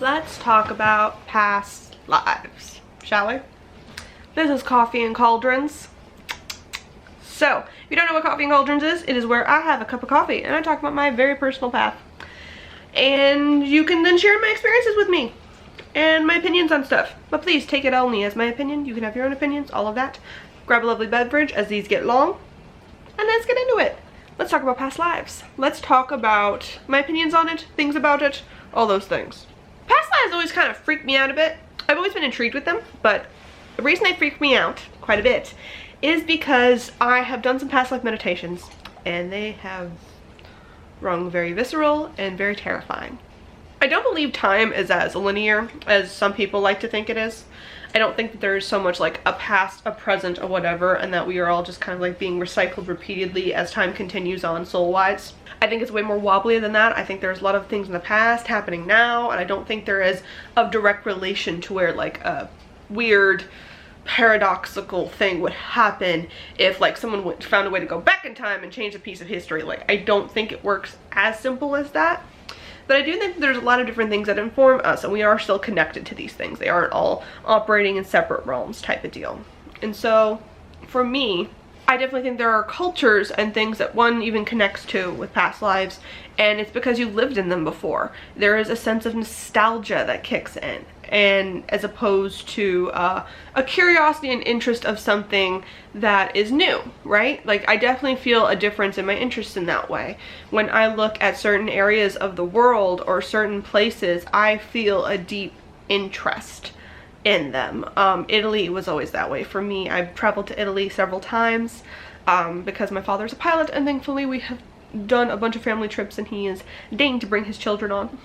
let's talk about past lives, shall we? This is Coffee and Cauldrons. So, if you don't know what Coffee and Cauldrons is, it is where I have a cup of coffee and I talk about my very personal path. And you can then share my experiences with me and my opinions on stuff. But please take it only as my opinion. You can have your own opinions, all of that. Grab a lovely beverage as these get long. And let's get into it. Let's talk about past lives. Let's talk about my opinions on it, things about it, all those things. Past lives always kind of freak me out a bit. I've always been intrigued with them, but the reason they freak me out quite a bit is because I have done some past life meditations and they have rung very visceral and very terrifying. I don't believe time is as linear as some people like to think it is. I don't think that there's so much like a past, a present, or whatever, and that we are all just kind of like being recycled repeatedly as time continues on soul-wise. I think it's way more wobbly than that. I think there's a lot of things in the past happening now, and I don't think there is a direct relation to where like a weird paradoxical thing would happen if like someone found a way to go back in time and change a piece of history. Like, I don't think it works as simple as that. But I do think that there's a lot of different things that inform us, and we are still connected to these things. They aren't all operating in separate realms type of deal. And so, for me, I definitely think there are cultures and things that one even connects to with past lives, and it's because you lived in them before. There is a sense of nostalgia that kicks in, and as opposed to a curiosity and interest of something that is new, right? Like, I definitely feel a difference in my interest in that way. When I look at certain areas of the world or certain places, I feel a deep interest in them. Italy was always that way for me. I've traveled to Italy several times because my father's a pilot, and thankfully we have done a bunch of family trips and he is deigned to bring his children on.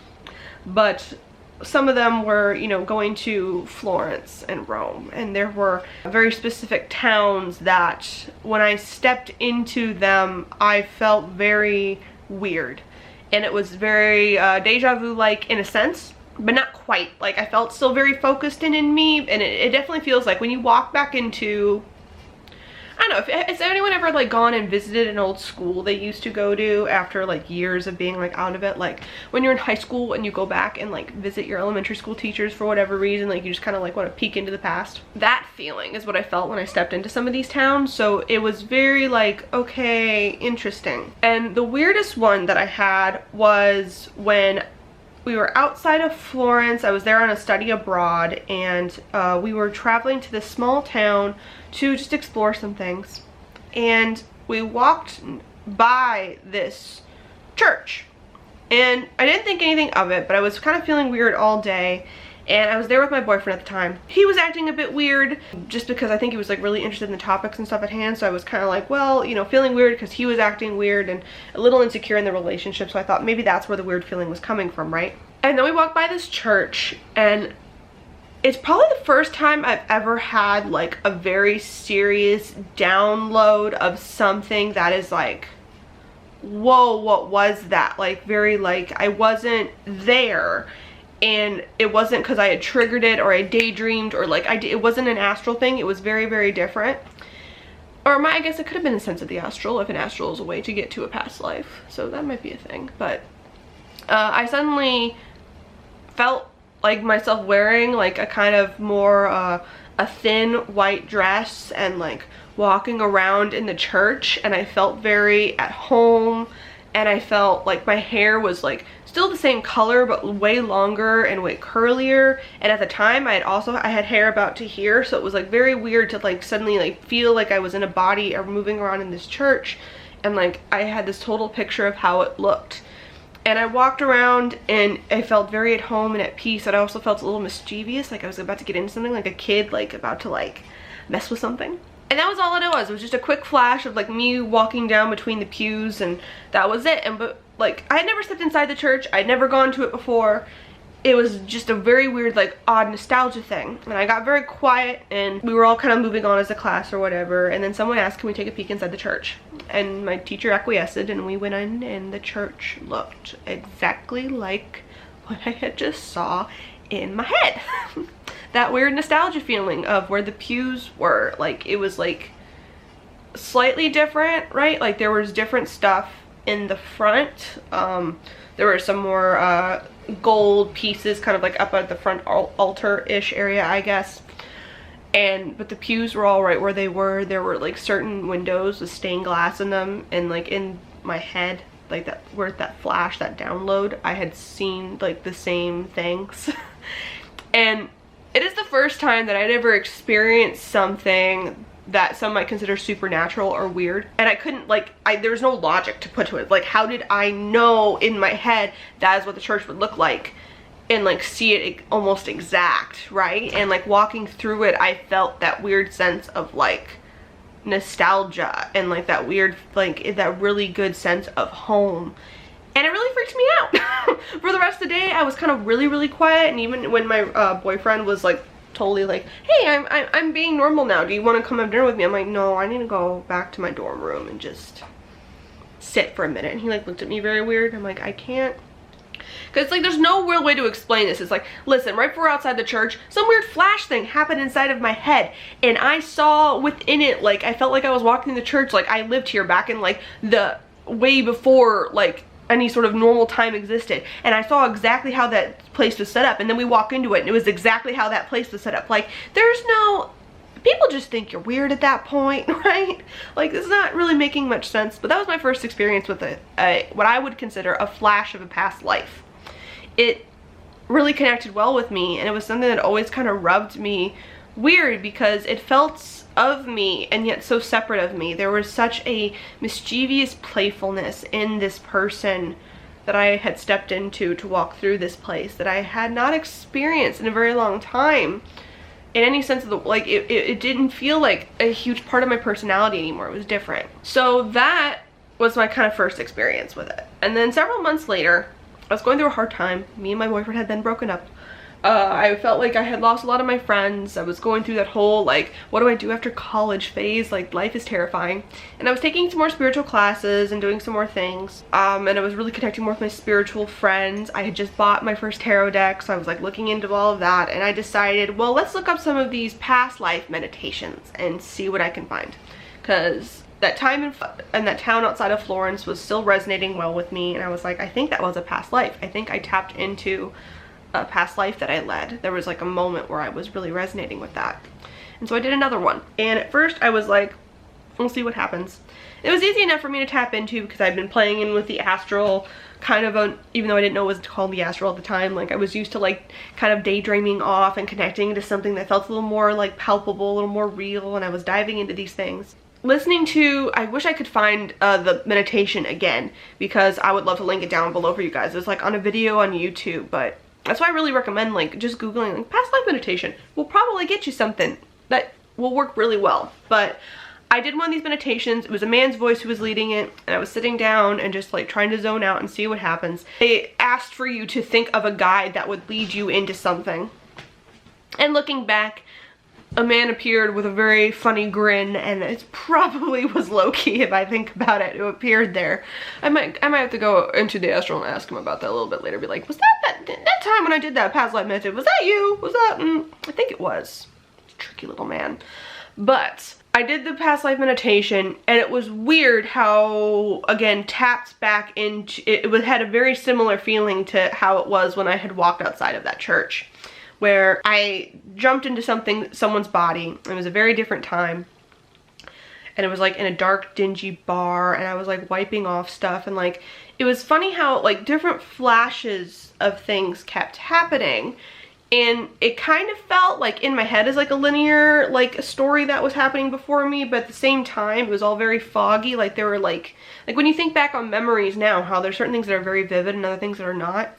But some of them were, you know, going to Florence and Rome, and there were very specific towns that when I stepped into them, I felt very weird. And it was very deja vu like in a sense, but not quite. Like, I felt still very focused in me, and it definitely feels like when you walk back into, I don't know, has anyone ever like gone and visited an old school they used to go to after like years of being like out of it? Like when you're in high school and you go back and like visit your elementary school teachers for whatever reason, like you just kind of like want to peek into the past. That feeling is what I felt when I stepped into some of these towns. So it was very like, okay, interesting. And the weirdest one that I had was when we were outside of Florence. I was there on a study abroad, and we were traveling to this small town to just explore some things. And we walked by this church, and I didn't think anything of it, but I was kind of feeling weird all day. And I was there with my boyfriend at the time. He was acting a bit weird just because I think he was like really interested in the topics and stuff at hand. So I was kind of like, well, you know, feeling weird because he was acting weird and a little insecure in the relationship. So I thought maybe that's where the weird feeling was coming from, right? And then we walked by this church, and it's probably the first time I've ever had like a very serious download of something that is like, whoa, what was that? Like, very like, I wasn't there. And it wasn't because I had triggered it or I daydreamed or like it wasn't an astral thing. It was very, very different. Or I guess it could have been a sense of the astral, if an astral is a way to get to a past life. So that might be a thing. But I suddenly felt like myself wearing like a kind of more a thin white dress and like walking around in the church, and I felt very at home. And I felt like my hair was like still the same color but way longer and way curlier. And at the time I had hair about to here, so it was like very weird to like suddenly like feel like I was in a body or moving around in this church, and like I had this total picture of how it looked. And I walked around and I felt very at home and at peace, and I also felt a little mischievous, like I was about to get into something, like a kid like about to like mess with something. And that was all it was. It was just a quick flash of like me walking down between the pews, and that was it. And but like I had never stepped inside the church. I'd never gone to it before. It was just a very weird like odd nostalgia thing. And I got very quiet, and we were all kind of moving on as a class or whatever. And then someone asked, can we take a peek inside the church? And my teacher acquiesced, and we went in, and the church looked exactly like what I had just saw in my head. That weird nostalgia feeling of where the pews were. Like, it was like slightly different, right? Like there was different stuff in the front. There were some more gold pieces kind of like up at the front altar-ish area, I guess. But the pews were all right where they were. There were like certain windows with stained glass in them, and like in my head, like that where that flash, that download, I had seen like the same things. And it is the first time that I'd ever experienced something that some might consider supernatural or weird, and I couldn't like, there's no logic to put to it. Like, how did I know in my head that is what the church would look like and like see it almost exact, right? And like walking through it, I felt that weird sense of like nostalgia and like that weird, like that really good sense of home, and it really freaked me out. For the rest of the day, I was kind of really quiet, and even when my boyfriend was like totally like, hey, I'm being normal now, do you want to come have dinner with me? I'm like, no, I need to go back to my dorm room and just sit for a minute. And he like looked at me very weird. I'm like, I can't, because like there's no real way to explain this. It's like, listen, right before outside the church, some weird flash thing happened inside of my head, and I saw within it, like I felt like I was walking the church like I lived here back in like the way before like any sort of normal time existed, and I saw exactly how that place was set up, and then we walk into it and it was exactly how that place was set up. Like, there's no, people just think you're weird at that point, right? Like, it's not really making much sense. But that was my first experience with what I would consider a flash of a past life. It really connected well with me, and it was something that always kind of rubbed me weird because it felt of me and yet so separate of me. There was such a mischievous playfulness in this person that I had stepped into to walk through this place that I had not experienced in a very long time, in any sense of the, like, it didn't feel like a huge part of my personality anymore. It was different. So that was my kind of first experience with it. And then several months later, I was going through a hard time. Me and my boyfriend had been broken up. I felt like I had lost a lot of my friends. I was going through that whole like, what do I do after college phase? Like, life is terrifying. And I was taking some more spiritual classes and doing some more things. And I was really connecting more with my spiritual friends. I had just bought my first tarot deck, so I was like looking into all of that, and I decided, well, let's look up some of these past life meditations and see what I can find. Because that time in that town outside of Florence was still resonating well with me, and I was like, I think that was a past life. I think I tapped into a past life that I led. There was like a moment where I was really resonating with that. And so I did another one. And at first I was like, we'll see what happens. It was easy enough for me to tap into because I'd been playing in with the astral, kind of even though I didn't know it was called the astral at the time, like I was used to like kind of daydreaming off and connecting to something that felt a little more like palpable, a little more real, and I was diving into these things. Listening to, I wish I could find the meditation again, because I would love to link it down below for you guys. It's like on a video on YouTube, but that's why I really recommend like just googling like past life meditation. Will probably get you something that will work really well. But I did one of these meditations. It was a man's voice who was leading it, and I was sitting down and just like trying to zone out and see what happens. They asked for you to think of a guide that would lead you into something. And looking back, a man appeared with a very funny grin, and it probably was Loki if I think about it, who appeared there. I might have to go into the astral and ask him about that a little bit later. Be like, was that time when I did that past life method? Was that you? Was that? I think it was. Tricky little man. But I did the past life meditation, and it was weird how, again, tapped back into it. It had a very similar feeling to how it was when I had walked outside of that church, where I jumped into someone's body. It was a very different time, and it was like in a dark, dingy bar, and I was like wiping off stuff, and like it was funny how like different flashes of things kept happening, and it kind of felt like in my head as like a linear like a story that was happening before me, but at the same time it was all very foggy. Like there were like when you think back on memories now, how there's certain things that are very vivid and other things that are not.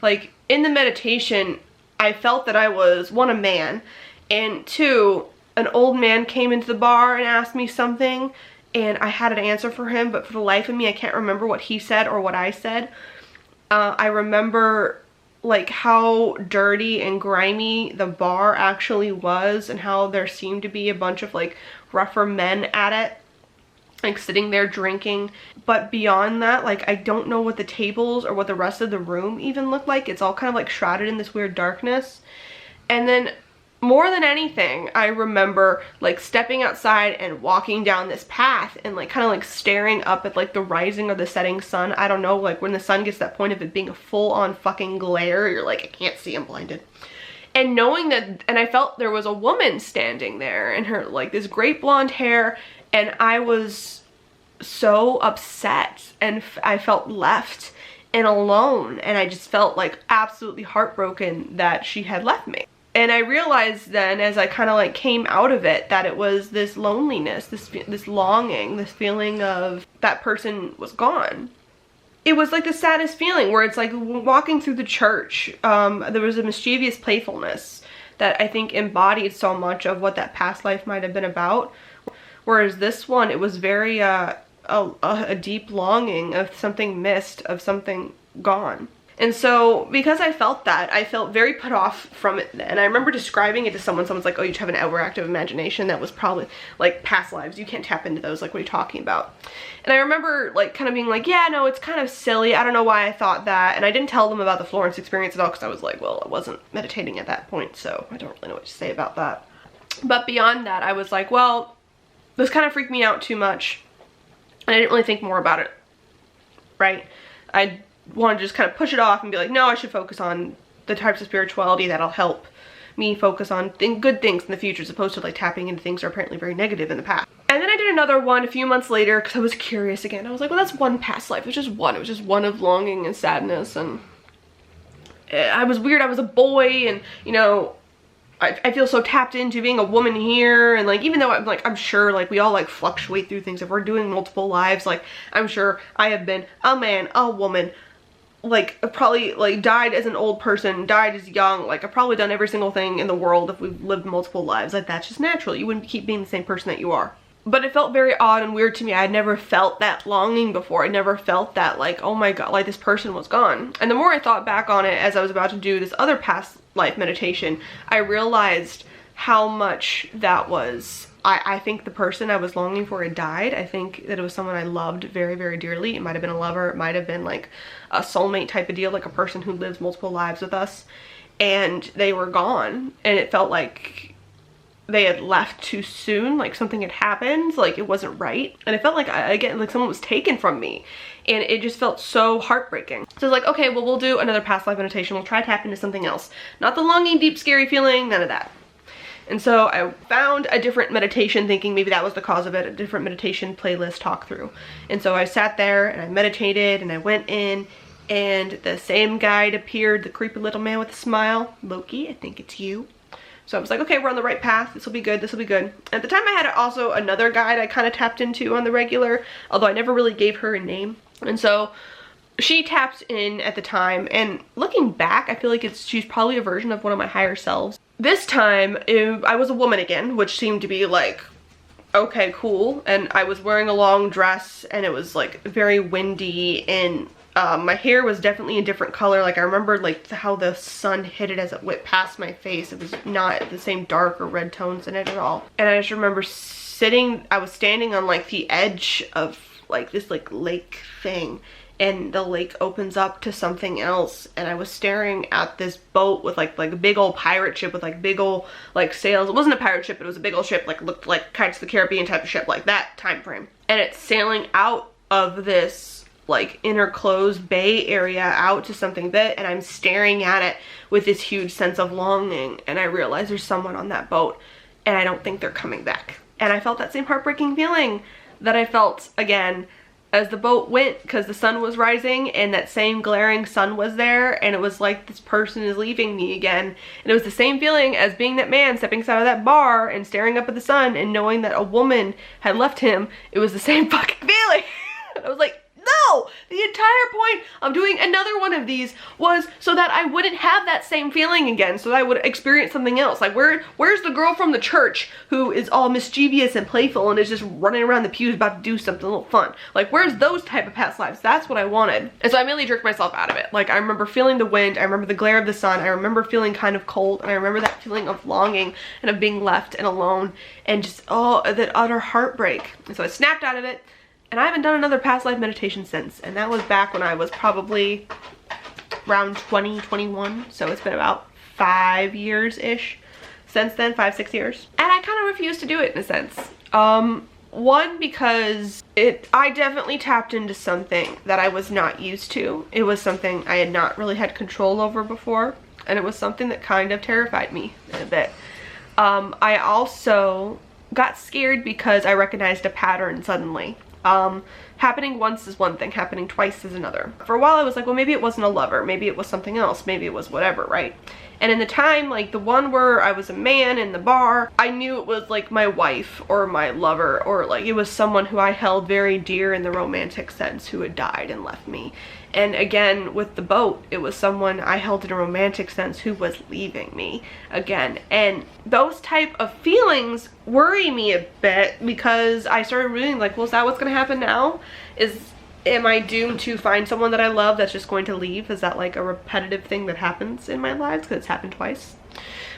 Like in the meditation, I felt that I was, one, a man, and two, an old man came into the bar and asked me something, and I had an answer for him, but for the life of me, I can't remember what he said or what I said. I remember like how dirty and grimy the bar actually was, and how there seemed to be a bunch of like rougher men at it, like sitting there drinking. But beyond that, like I don't know what the tables or what the rest of the room even looked like. It's all kind of like shrouded in this weird darkness. And then more than anything, I remember like stepping outside and walking down this path and like kind of like staring up at like the rising or the setting sun. I don't know, like when the sun gets to that point of it being a full-on fucking glare, you're like, I can't see, I'm blinded. And knowing that, and I felt there was a woman standing there and her like this great blonde hair, and I was so upset and I felt left and alone, and I just felt like absolutely heartbroken that she had left me. And I realized then, as I kind of like came out of it, that it was this loneliness, this longing, this feeling of that person was gone. It was like the saddest feeling, where it's like walking through the church, there was a mischievous playfulness that I think embodied so much of what that past life might have been about. Whereas this one, it was very a deep longing of something missed, of something gone. And so because I felt that, I felt very put off from it then. I remember describing it to someone's like, oh, you have an overactive imagination. That was probably like past lives. You can't tap into those. Like, what are you talking about? And I remember like kind of being like, yeah, no, it's kind of silly. I don't know why I thought that. And I didn't tell them about the Florence experience at all, because I was like, well, I wasn't meditating at that point, so I don't really know what to say about that. But beyond that, I was like, well, this kind of freaked me out too much, and I didn't really think more about it, right? I want to just kind of push it off and be like, no, I should focus on the types of spirituality that'll help me focus on good things in the future, as opposed to like tapping into things that are apparently very negative in the past. And then I did another one a few months later because I was curious again. I was like, well, that's one past life. It was just one. It was just one of longing and sadness, and I was weird. I was a boy, and you know, I feel so tapped into being a woman here, and like, even though I'm sure like we all like fluctuate through things. If we're doing multiple lives, like I'm sure I have been a man, a woman, like I've probably like died as an old person, died as young, like I've probably done every single thing in the world if we've lived multiple lives. Like that's just natural. You wouldn't keep being the same person that you are. But it felt very odd and weird to me. I had never felt that longing before. I never felt that like, oh my god, like this person was gone. And the more I thought back on it as I was about to do this other past life meditation, I realized how much that was, I think the person I was longing for had died. I think that it was someone I loved very, very dearly. It might have been a lover. It might have been like a soulmate type of deal, like a person who lives multiple lives with us. And they were gone. And it felt like they had left too soon, like something had happened, like it wasn't right. And it felt like, again, like someone was taken from me. And it just felt so heartbreaking. So I was like, okay, well, we'll do another past life meditation. We'll try to tap into something else. Not the longing, deep, scary feeling, none of that. And so I found a different meditation, thinking maybe that was the cause of it, a different meditation playlist talk through. And so I sat there and I meditated and I went in, and the same guide appeared, the creepy little man with a smile. Loki, I think it's you. So I was like, okay, we're on the right path. This will be good. This will be good. At the time I had also another guide I kind of tapped into on the regular, although I never really gave her a name. And so she tapped in at the time, and looking back, I feel like she's probably a version of one of my higher selves. This time, I was a woman again, which seemed to be like, okay, cool. And I was wearing a long dress, and it was like very windy, and my hair was definitely a different color. Like I remember like how the sun hit it as it went past my face. It was not the same dark or red tones in it at all. And I just remember I was standing on like the edge of like this like lake thing, and the lake opens up to something else, and I was staring at this boat with like a big old pirate ship with like big old like sails. It wasn't a pirate ship, but it was a big old ship, like looked like Pirates of the Caribbean type of ship, like that time frame. And it's sailing out of this like inner closed bay area out to something bit, and I'm staring at it with this huge sense of longing, and I realize there's someone on that boat, and I don't think they're coming back. And I felt that same heartbreaking feeling that I felt again as the boat went, because the sun was rising and that same glaring sun was there, and it was like this person is leaving me again. And it was the same feeling as being that man stepping out of that bar and staring up at the sun and knowing that a woman had left him. It was the same fucking feeling. I was like, no! The entire point of doing another one of these was so that I wouldn't have that same feeling again, so that I would experience something else. Like where's the girl from the church who is all mischievous and playful and is just running around the pews about to do something a little fun? Like where's those type of past lives? That's what I wanted. And so I immediately jerked myself out of it. Like I remember feeling the wind, I remember the glare of the sun, I remember feeling kind of cold, and I remember that feeling of longing and of being left and alone and just, oh, that utter heartbreak. And so I snapped out of it. And I haven't done another past life meditation since. And that was back when I was probably around 20, 21. So it's been about 5 years-ish since then, 5-6 years. And I kind of refuse to do it in a sense. One, because I definitely tapped into something that I was not used to. It was something I had not really had control over before, and it was something that kind of terrified me a bit. I also got scared because I recognized a pattern suddenly. Happening once is one thing, happening twice is another. For a while I was like, well, maybe it wasn't a lover, maybe it was something else, maybe it was whatever, right? And in the time, like the one where I was a man in the bar, I knew it was like my wife or my lover, or like it was someone who I held very dear in the romantic sense who had died and left me. And again, with the boat, it was someone I held in a romantic sense who was leaving me again. And those type of feelings worry me a bit, because I started really like, well, is that what's gonna happen now? Am I doomed to find someone that I love that's just going to leave? Is that like a repetitive thing that happens in my lives? Because it's happened twice.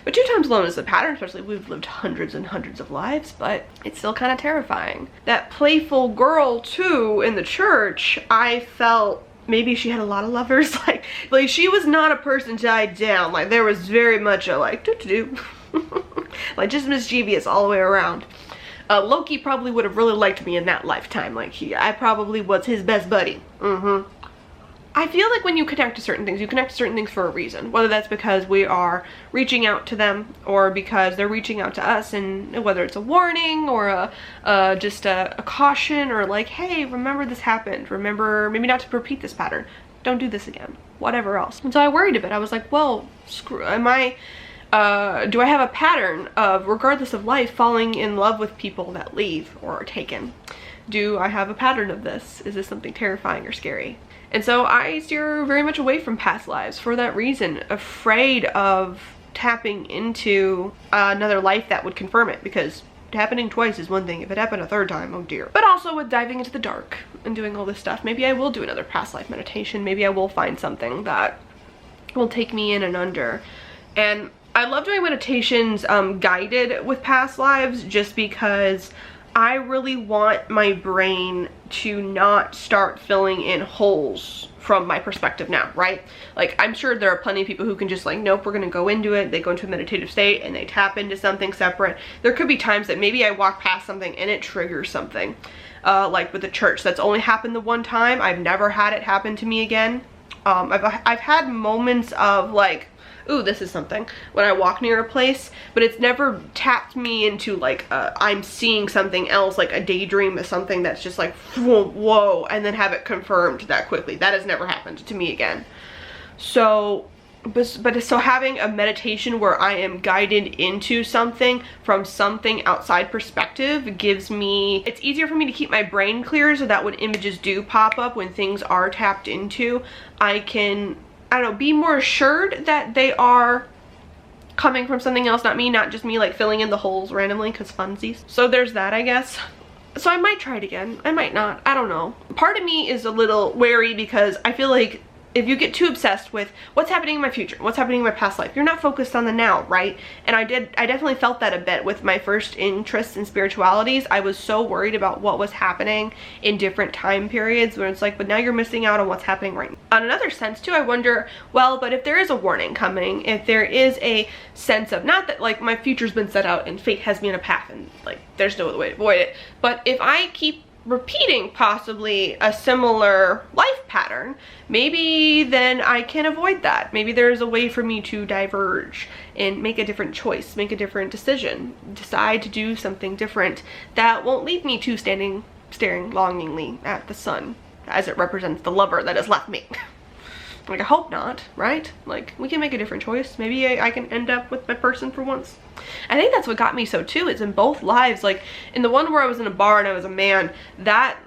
But 2 times alone is a pattern, especially we've lived hundreds and hundreds of lives, but it's still kind of terrifying. That playful girl too in the church, I felt maybe she had a lot of lovers. like she was not a person tied down. Like there was very much a like do like just mischievous all the way around. Loki probably would have really liked me in that lifetime. Like I probably was his best buddy. I feel like when you connect to certain things, you connect to certain things for a reason. Whether that's because we are reaching out to them, or because they're reaching out to us, and whether it's a warning or just a caution, or like, hey, remember this happened. Remember maybe not to repeat this pattern. Don't do this again. Whatever else. And so I worried a bit. I was like, well, screw, do I have a pattern of, regardless of life, falling in love with people that leave or are taken? Do I have a pattern of this? Is this something terrifying or scary? And so I steer very much away from past lives for that reason, afraid of tapping into another life that would confirm it, because happening twice is one thing. If it happened a third time, oh dear. But also with diving into the dark and doing all this stuff, maybe I will do another past life meditation. Maybe I will find something that will take me in and under. And I love doing meditations guided with past lives, just because I really want my brain to not start filling in holes from my perspective now, right? Like, I'm sure there are plenty of people who can just like, nope, we're gonna go into it. They go into a meditative state and they tap into something separate. There could be times that maybe I walk past something and it triggers something. Like with the church, that's only happened the one time. I've never had it happen to me again. I've had moments of like, ooh, this is something, when I walk near a place, but it's never tapped me into like I'm seeing something else, like a daydream of something that's just like whoa, and then have it confirmed that quickly. That has never happened to me again. So so having a meditation where I am guided into something from something outside perspective gives me, it's easier for me to keep my brain clear, so that when images do pop up, when things are tapped into, I can, I don't know, be more assured that they are coming from something else, not me, not just me like filling in the holes randomly because funsies. So there's that, I guess. So I might try it again. I might not. I don't know. Part of me is a little wary, because I feel like if you get too obsessed with what's happening in my future, what's happening in my past life, you're not focused on the now, right? And I definitely felt that a bit with my first interest in spiritualities. I was so worried about what was happening in different time periods, where it's like, but now you're missing out on what's happening right now. On another sense too, I wonder, well, but if there is a warning coming, if there is a sense of, not that like my future's been set out and fate has me in a path and like there's no other way to avoid it, but if I keep repeating possibly a similar life pattern, maybe then I can avoid that. Maybe there's a way for me to diverge and make a different choice, make a different decision, decide to do something different that won't leave me to staring longingly at the sun as it represents the lover that has left me. Like, I hope not, right? Like, we can make a different choice. Maybe I can end up with my person for once. I think that's what got me so too, is in both lives. Like, in the one where I was in a bar and I was a man, that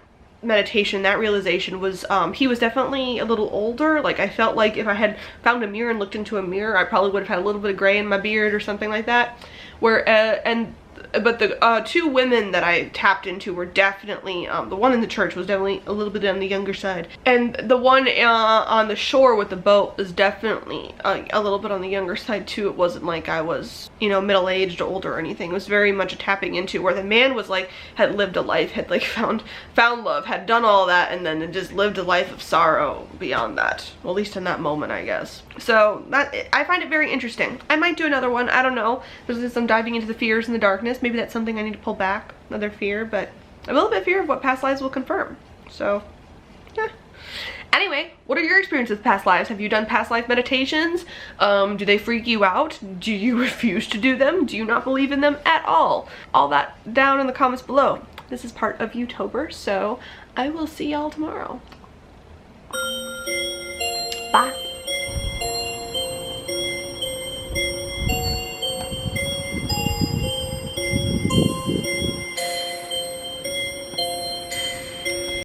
meditation, that realization was, he was definitely a little older. Like, I felt like if I had found a mirror and looked into a mirror, I probably would have had a little bit of gray in my beard or something like that. Where, and but the two women that I tapped into were definitely, the one in the church was definitely a little bit on the younger side, and the one on the shore with the boat was definitely a little bit on the younger side too. It wasn't like I was, you know, middle-aged, older or anything. It was very much a tapping into where the man was like, had lived a life, had like found love, had done all that, and then just lived a life of sorrow beyond that. Well, at least in that moment, I guess. So that, I find it very interesting. I might do another one, I don't know. There's some diving into the fears in the darkness. Maybe that's something I need to pull back, another fear, but I'm a little bit fear of what past lives will confirm. So, yeah. Anyway, what are your experiences with past lives? Have you done past life meditations? Do they freak you out? Do you refuse to do them? Do you not believe in them at all? All that down in the comments below. This is part of Youtober, so I will see y'all tomorrow. Bye.